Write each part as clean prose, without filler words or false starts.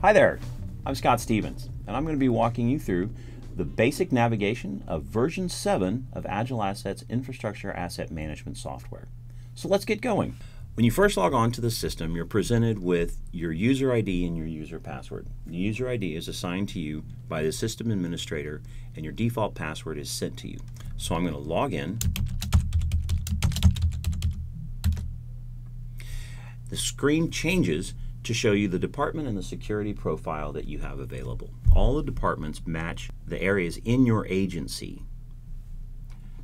Hi there, I'm Scott Stevens, and I'm going to be walking you through the basic navigation of version 7 of AgileAssets Infrastructure Asset Management software. So let's get going. When you first log on to the system, you're presented with your user ID and your user password. The user ID is assigned to you by the system administrator, and your default password is sent to you. So I'm going to log in. The screen changes to show you the department and the security profile that you have available. All the departments match the areas in your agency.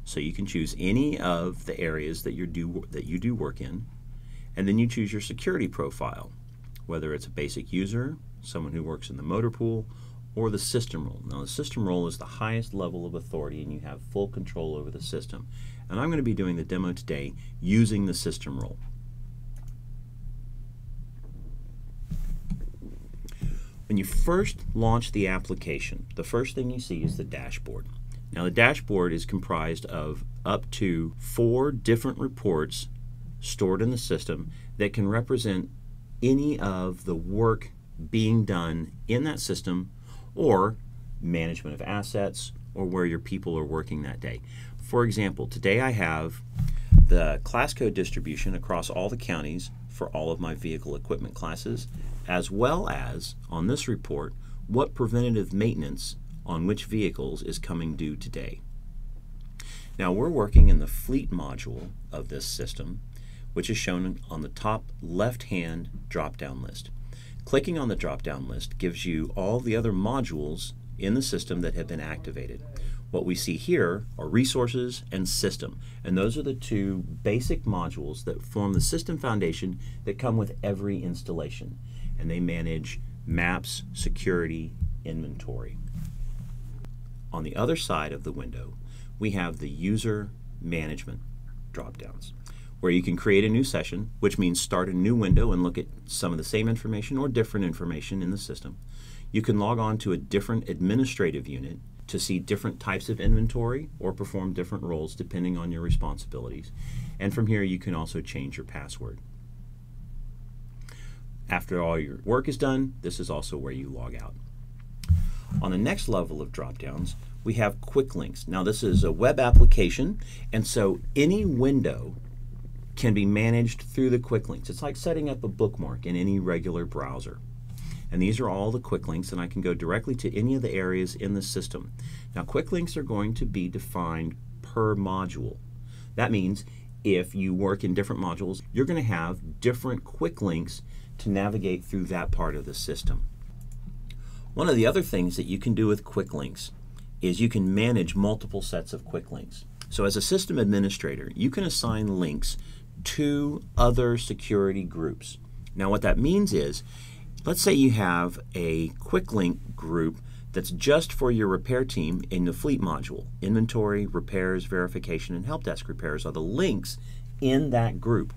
So you can choose any of the areas that you do work in, and then you choose your security profile, whether it's a basic user, someone who works in the motor pool, or the system role. Now the system role is the highest level of authority and you have full control over the system. And I'm going to be doing the demo today using the system role. When you first launch the application, the first thing you see is the dashboard. Now the dashboard is comprised of up to 4 different reports stored in the system that can represent any of the work being done in that system, or management of assets, or where your people are working that day. For example, today I have the class code distribution across all the counties for all of my vehicle equipment classes, as well as, on this report, what preventative maintenance on which vehicles is coming due today. Now we're working in the fleet module of this system, which is shown on the top left-hand drop-down list. Clicking on the drop-down list gives you all the other modules in the system that have been activated. What we see here are resources and system, and those are the 2 basic modules that form the system foundation that come with every installation, and they manage maps, security, inventory. On the other side of the window, we have the user management drop-downs, where you can create a new session, which means start a new window and look at some of the same information or different information in the system. You can log on to a different administrative unit to see different types of inventory or perform different roles depending on your responsibilities. And from here you can also change your password. After all your work is done, this is also where you log out. On the next level of drop-downs, we have quick links. Now this is a web application, and so any window can be managed through the quick links. It's like setting up a bookmark in any regular browser. And these are all the quick links, and I can go directly to any of the areas in the system. Now quick links are going to be defined per module. That means if you work in different modules, you're going to have different quick links to navigate through that part of the system. One of the other things that you can do with quick links is you can manage multiple sets of quick links. So as a system administrator, you can assign links to other security groups. Now what that means is, let's say you have a quick link group that's just for your repair team in the fleet module. Inventory, repairs, verification, and help desk repairs are the links in that group.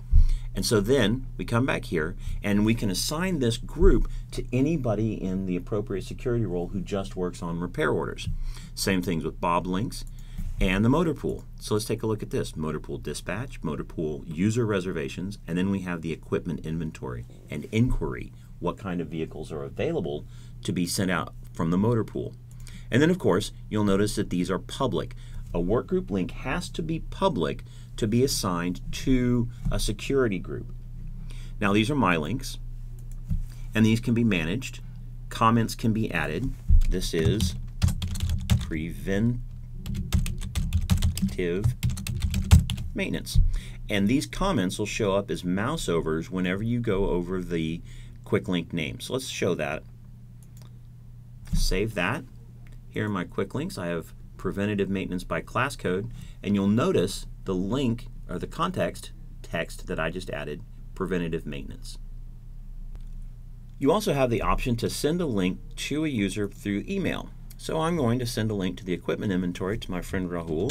And so then we come back here and we can assign this group to anybody in the appropriate security role who just works on repair orders. Same things with Bob links and the motor pool. So let's take a look at this. Motor pool dispatch, motor pool user reservations, and then we have the equipment inventory and inquiry. What kind of vehicles are available to be sent out from the motor pool. And then of course you'll notice that these are public. A workgroup link has to be public to be assigned to a security group. Now these are my links, and these can be managed. Comments can be added. This is preventive maintenance. And these comments will show up as mouse overs whenever you go over the quick link name. So let's show that. Save that. Here in my quick links I have preventative maintenance by class code, and you'll notice the link or the context text that I just added, preventative maintenance. You also have the option to send a link to a user through email. So I'm going to send a link to the equipment inventory to my friend Rahul.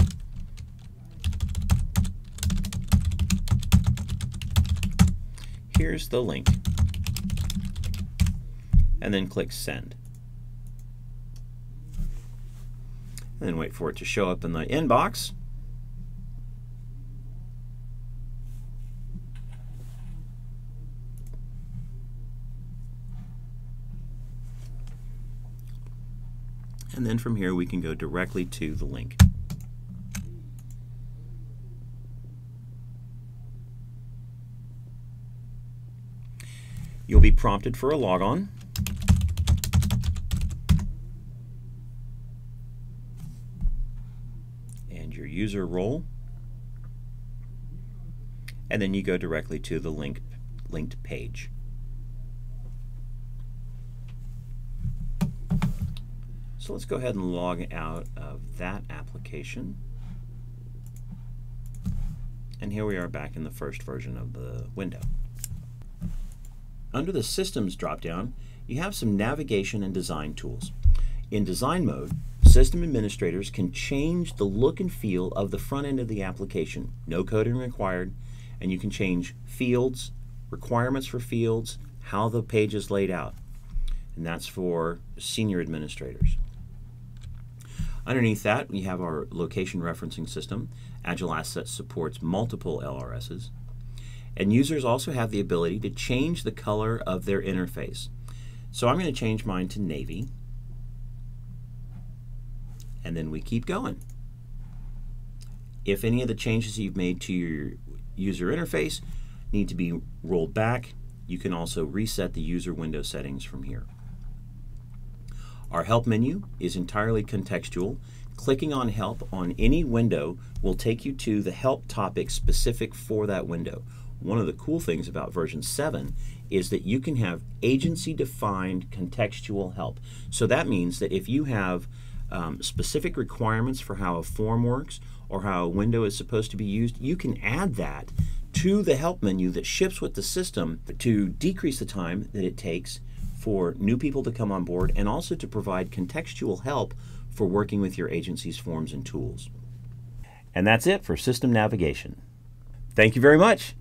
Here's the link. And then click send. And then wait for it to show up in the inbox. And then from here we can go directly to the link. You'll be prompted for a logon. And your user role. And then you go directly to the linked page. So let's go ahead and log out of that application. And here we are back in the first version of the window. Under the Systems dropdown, you have some navigation and design tools. In design mode, system administrators can change the look and feel of the front end of the application. No coding required, and you can change fields, requirements for fields, how the page is laid out. And that's for senior administrators. Underneath that, we have our location referencing system. AgileAssets supports multiple LRSs. And users also have the ability to change the color of their interface. So I'm going to change mine to navy. And then we keep going. If any of the changes you've made to your user interface need to be rolled back, you can also reset the user window settings from here. Our help menu is entirely contextual. Clicking on help on any window will take you to the help topic specific for that window. One of the cool things about version 7 is that you can have agency-defined contextual help. So that means that if you have specific requirements for how a form works or how a window is supposed to be used, you can add that to the help menu that ships with the system to decrease the time that it takes for new people to come on board and also to provide contextual help for working with your agency's forms and tools. And that's it for system navigation. Thank you very much.